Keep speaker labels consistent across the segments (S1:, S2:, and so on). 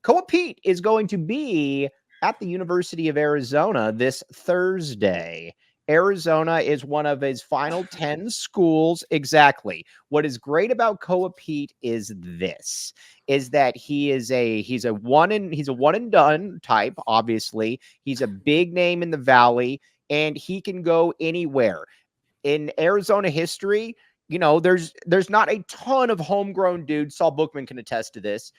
S1: Koa Peat is going to be at the University of Arizona this Thursday. Arizona is one of his final 10 schools. Exactly. What is great about Koa Peat is that he's a one and done type. Obviously, he's a big name in the Valley, and he can go anywhere. In Arizona history, there's not a ton of homegrown dudes. Saul Bookman can attest to this,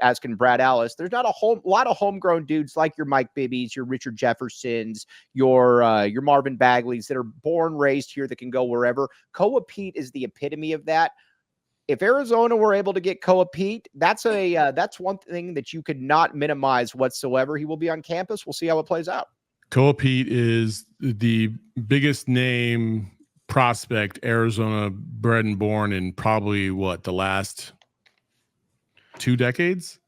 S1: as can Brad Allis. There's not a lot of homegrown dudes like your Mike Bibbies, your Richard Jeffersons, your Marvin Bagleys that are born, raised here that can go wherever. Koa Peat is the epitome of that. If Arizona were able to get Koa Peat, that's one thing that you could not minimize whatsoever. He will be on campus. We'll see how it plays out.
S2: Koa Peat is the biggest name prospect Arizona bred and born in probably the last 2 decades,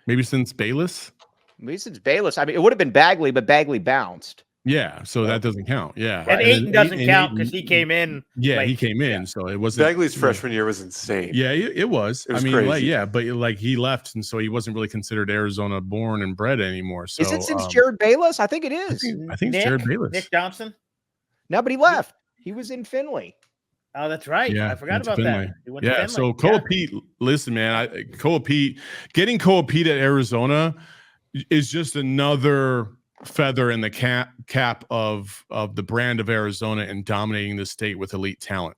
S2: maybe since Bayless.
S1: Maybe since Bayless. I mean, it would have been Bagley, but Bagley bounced.
S2: Yeah, so that doesn't count. Yeah,
S3: and Ayton doesn't count because he came in.
S2: Yeah, he came in, so it wasn't.
S4: Bagley's freshman year was insane.
S2: Yeah, it was.
S4: It was crazy.
S2: But he left, and so he wasn't really considered Arizona born and bred anymore. So
S1: is it since Jared Bayless? I think it is.
S2: I think it's Jared Bayless.
S3: Nick Johnson.
S1: No, but he left. He was in Finley.
S3: Oh, that's right.
S2: Yeah,
S3: I forgot about
S2: Finley.
S3: that.
S2: Yeah, so Koa Peat, listen, man, Koa Peat, getting Koa Peat at Arizona is just another feather in the cap of the brand of Arizona and dominating the state with elite talent.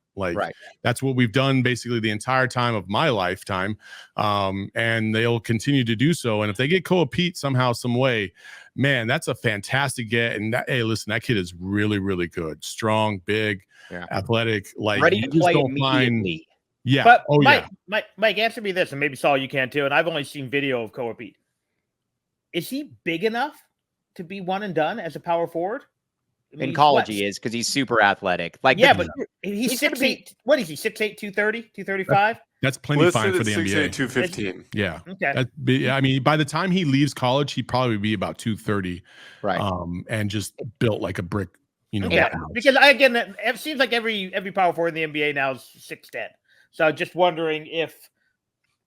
S2: That's what we've done basically the entire time of my lifetime, and they'll continue to do so. And if they get Koa Peat somehow, some way, man, that's a fantastic get. And hey, listen, that kid is really, really good, strong, big, athletic,
S1: ready to play immediately.
S2: Yeah.
S3: But Mike, answer me this, and maybe Saul, you can too. And I've only seen video of Koa Peat. Is he big enough to be one and done as a power forward? I mean,
S1: in college, he is, because he's super athletic.
S3: But he's 6'8". What is he? 6'8", 230, 235?
S2: That's plenty fine for the NBA.
S4: 215.
S2: Yeah.
S3: Okay.
S2: I mean, by the time he leaves college, he'd probably be about 230.
S1: Right.
S2: And just built like a brick.
S3: Because again, it seems like every power forward in the NBA now is 6'10". So just wondering if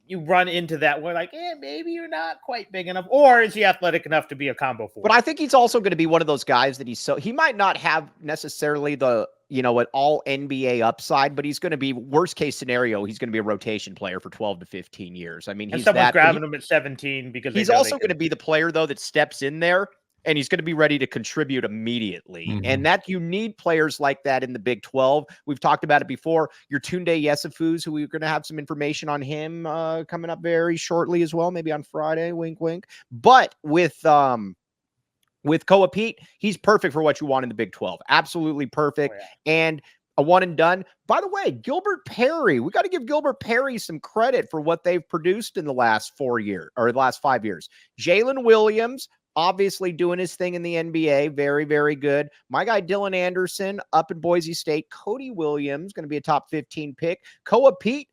S3: you run into that where maybe you're not quite big enough, or is he athletic enough to be a combo forward?
S1: But I think he's also going to be one of those guys that he might not have necessarily the, an all NBA upside, but he's going to be, worst case scenario, he's going to be a rotation player for 12 to 15 years. I mean,
S3: someone's grabbing him at 17 because
S1: he's also going to be the player though that steps in there and he's going to be ready to contribute immediately. Mm-hmm. And that you need players like that in the Big 12. We've talked about it before. Your Tunde Yesifus, who we're going to have some information on him coming up very shortly as well, maybe on Friday, wink, wink. But with Koa Peat, he's perfect for what you want in the Big 12. Absolutely perfect. Oh, yeah. And a one and done. By the way, Gilbert Perry, we got to give Gilbert Perry some credit for what they've produced in the last 4 years or the last 5 years. Jalen Williams, obviously doing his thing in the NBA. Very, very good. My guy, Dylan Anderson, up in Boise State. Cody Williams, going to be a top 15 pick. Koa Peat,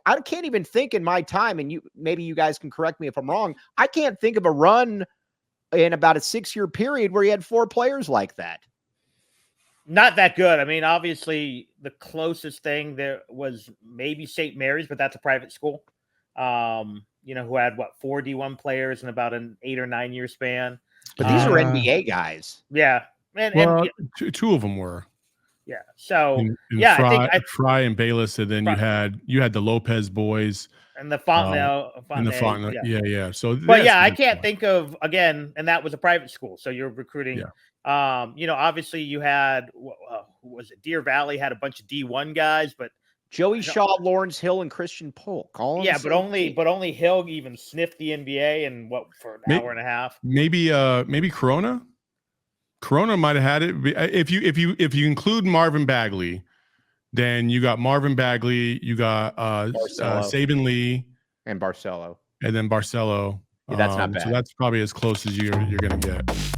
S1: I can't even think in my time, and maybe you guys can correct me if I'm wrong. I can't think of a run in about a 6-year period where he had 4 players like that.
S3: Not that good. I mean, obviously, the closest thing there was maybe St. Mary's, but that's a private school. Who had 4 D1 players in about an 8 or 9 year span.
S1: But these are NBA guys.
S3: Yeah.
S2: Two of them were.
S3: Yeah. So
S2: I think Fry and Bayless, and then you had the Lopez boys
S3: and the Fontenelle.
S2: Yeah. So,
S3: I can't think of again, and that was a private school. So you're recruiting. Yeah. Obviously you had who was it? Deer Valley had a bunch of D1 guys, but
S1: Joey Shaw, Lawrence Hill, and Christian Polk.
S3: But only Hill even sniffed the NBA in for an hour and a half.
S2: Maybe Corona. Corona might have had it. If you include Marvin Bagley, then you got Marvin Bagley, you got Saban Lee
S1: and Barcelo,
S2: and then Barcelo.
S1: Yeah, that's not bad.
S2: So that's probably as close as you're going to get.